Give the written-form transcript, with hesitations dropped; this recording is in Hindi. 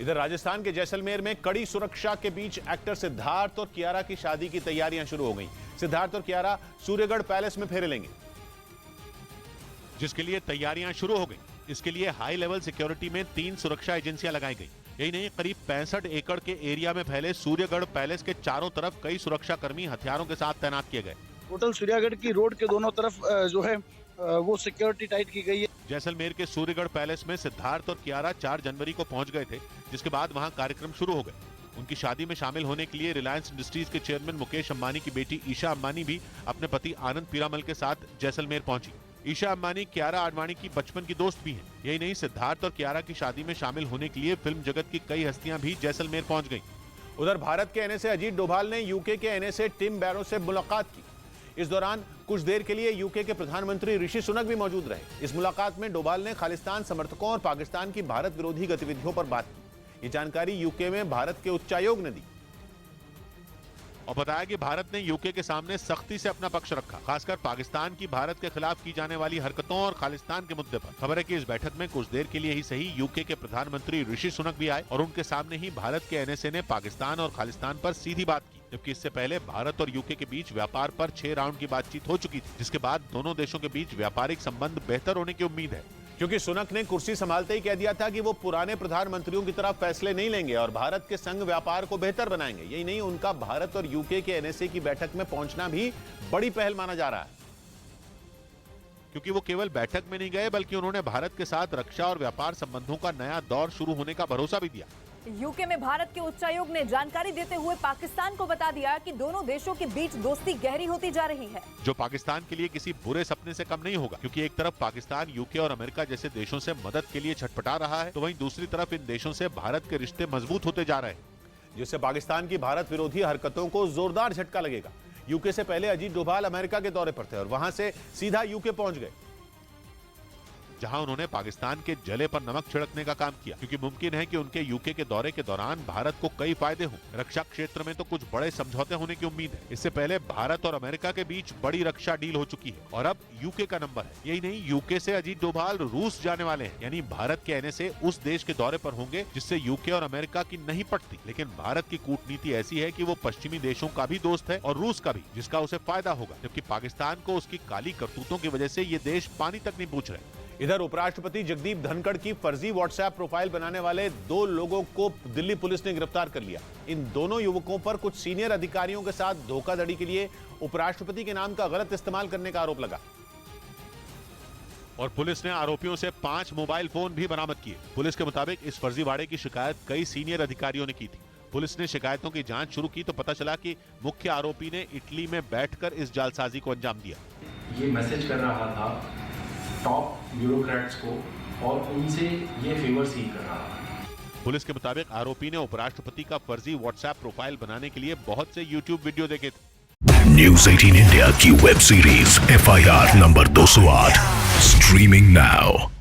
इधर राजस्थान के जैसलमेर में कड़ी सुरक्षा के बीच एक्टर सिद्धार्थ और कियारा की शादी की तैयारियां शुरू हो गई। सिद्धार्थ और कियारा सूर्यगढ़ पैलेस में फेरे लेंगे, जिसके लिए तैयारियां शुरू हो गई। इसके लिए हाई लेवल सिक्योरिटी में 3 सुरक्षा एजेंसियां लगाई गई। यही नहीं, करीब 65 एकड़ के एरिया में फैले सूर्यगढ़ पैलेस के चारों तरफ कई सुरक्षा कर्मी हथियारों के साथ तैनात किए गए। टोटल सूर्यगढ़ की रोड के दोनों तरफ जो है वो सिक्योरिटी टाइट की गई है। जैसलमेर के सूर्यगढ़ पैलेस में सिद्धार्थ और कियारा 4 जनवरी को पहुंच गए थे, जिसके बाद वहां कार्यक्रम शुरू हो गए। उनकी शादी में शामिल होने के लिए रिलायंस इंडस्ट्रीज के चेयरमैन मुकेश अंबानी की बेटी ईशा अंबानी भी अपने पति आनंद पीरामल के साथ जैसलमेर पहुंची। ईशा अंबानी कियारा आडवाणी की बचपन की दोस्त भी हैं। यही नहीं, सिद्धार्थ और कियारा की शादी में शामिल होने के लिए फिल्म जगत की कई हस्तियां भी जैसलमेर पहुंच गईं। उधर भारत के एनएसए अजीत डोभाल ने यूके के एनएसए टिम बैरो से मुलाकात की। इस दौरान कुछ देर के लिए यूके के प्रधानमंत्री ऋषि सुनक भी मौजूद रहे। इस मुलाकात में डोभाल ने खालिस्तान समर्थकों और पाकिस्तान की भारत विरोधी गतिविधियों पर बात की। ये जानकारी यूके में भारत के उच्चायोग ने दी और बताया कि भारत ने यूके के सामने सख्ती से अपना पक्ष रखा, खासकर पाकिस्तान की भारत के खिलाफ की जाने वाली हरकतों और खालिस्तान के मुद्दे पर। खबर है कि इस बैठक में कुछ देर के लिए ही सही यूके के प्रधानमंत्री ऋषि सुनक भी आए और उनके सामने ही भारत के एनएसए ने पाकिस्तान और खालिस्तान पर सीधी बात की। जबकि इससे पहले भारत और यूके के बीच व्यापार पर 6 राउंड की बातचीत हो चुकी थी, जिसके बाद दोनों देशों के बीच व्यापारिक संबंध बेहतर होने की उम्मीद है। क्योंकि सुनक ने कुर्सी संभालते ही कह दिया था कि वो पुराने प्रधानमंत्रियों की तरह फैसले नहीं लेंगे और भारत के संग व्यापार को बेहतर बनाएंगे। यही नहीं, उनका भारत और यूके के एनएसए की बैठक में पहुंचना भी बड़ी पहल माना जा रहा है, क्योंकि वो केवल बैठक में नहीं गए बल्कि उन्होंने भारत के साथ रक्षा और व्यापार संबंधों का नया दौर शुरू होने का भरोसा भी दिया। यूके में भारत के उच्चायोग ने जानकारी देते हुए पाकिस्तान को बता दिया कि दोनों देशों के बीच दोस्ती गहरी होती जा रही है, जो पाकिस्तान के लिए किसी बुरे सपने से कम नहीं होगा। क्योंकि एक तरफ पाकिस्तान यूके और अमेरिका जैसे देशों से मदद के लिए छटपटा रहा है, तो वहीं दूसरी तरफ इन देशों से भारत के रिश्ते मजबूत होते जा रहे हैं, जिससे पाकिस्तान की भारत विरोधी हरकतों को जोरदार झटका लगेगा। यूके से पहले अजीत डोभाल अमेरिका के दौरे पर थे और वहां से सीधा यूके पहुंच गए, जहां उन्होंने पाकिस्तान के जले पर नमक छिड़कने का काम किया। क्योंकि मुमकिन है कि उनके यूके के दौरे के दौरान भारत को कई फायदे हों। रक्षा क्षेत्र में तो कुछ बड़े समझौते होने की उम्मीद है। इससे पहले भारत और अमेरिका के बीच बड़ी रक्षा डील हो चुकी है और अब यूके का नंबर है। यही नहीं, यूके से अजीत डोभाल रूस जाने वाले हैं, यानी भारत के एनएसए उस देश के दौरे पर होंगे जिससे यूके और अमेरिका की नहीं पटती। लेकिन भारत की कूटनीति ऐसी है कि वो पश्चिमी देशों का भी दोस्त है और रूस का भी, जिसका उसे फायदा होगा। जबकि पाकिस्तान को उसकी काली करतूतों की वजह से ये देश पानी तक नहीं पूछ रहे। इधर उपराष्ट्रपति जगदीप धनखड़ की फर्जी व्हाट्सएप प्रोफाइल बनाने वाले 2 लोगों को दिल्ली पुलिस ने गिरफ्तार कर लिया। इन दोनों युवकों पर कुछ सीनियर अधिकारियों के साथ धोखाधड़ी के लिए उपराष्ट्रपति के नाम का गलत इस्तेमाल करने का आरोप लगा और पुलिस ने आरोपियों से 5 मोबाइल फोन भी बरामद किए। पुलिस के मुताबिक इस फर्जीवाड़े की शिकायत कई सीनियर अधिकारियों ने की थी। पुलिस ने शिकायतों की जांच शुरू की तो पता चला कि मुख्य आरोपी ने इटली में बैठकर इस जालसाजी को अंजाम दिया। ये मैसेज कर रहा था टॉप ब्यूरोक्रेट्स को और उनसे ये फेवर सीख कर रहा था। पुलिस के मुताबिक आरोपी ने उपराष्ट्रपति का फर्जी व्हाट्सएप प्रोफाइल बनाने के लिए बहुत से यूट्यूब वीडियो देखे थे। न्यूज़ 18 इंडिया की web series FIR number 208 streaming now.